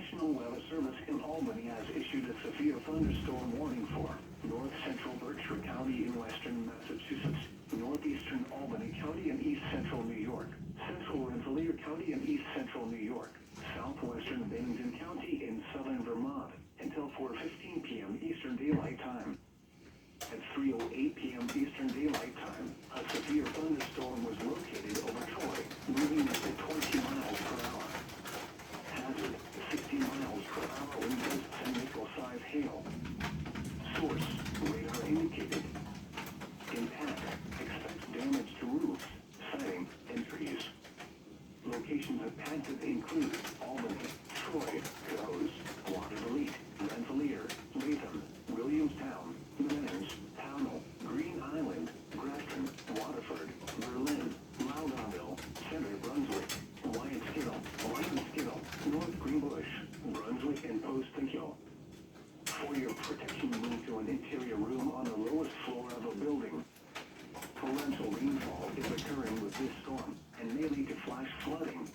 National Weather Service in Albany has issued a severe thunderstorm warning for north central Berkshire County in western Massachusetts, northeastern Albany County and east central New York, central Rensselaer County and east central New York, southwestern Bennington County in southern Vermont, until 4:15 p.m. Eastern Daylight Time. At 3:08 p.m. Eastern Daylight Time, a severe thunderstorm was located over Troy, moving at 20 miles per hour. Hazard, 60 miles per hour wind gusts and nickel-size hail. Source, radar indicated. Impact, expect damage to roofs, siding, and trees. Locations impacted include Albany, Troy, Rose, Waterville, Rensselaer, Latham, Williamstown, Menands, Pownell, Green Island, Grafton, Waterford, Berlin, Loudonville, Center Brunswick, Skittle, North Greenbush, Brunswick, and Poston Hill. For your protection, move to an interior room on the lowest floor of a building. Torrential rainfall is occurring with this storm and may lead to flash flooding,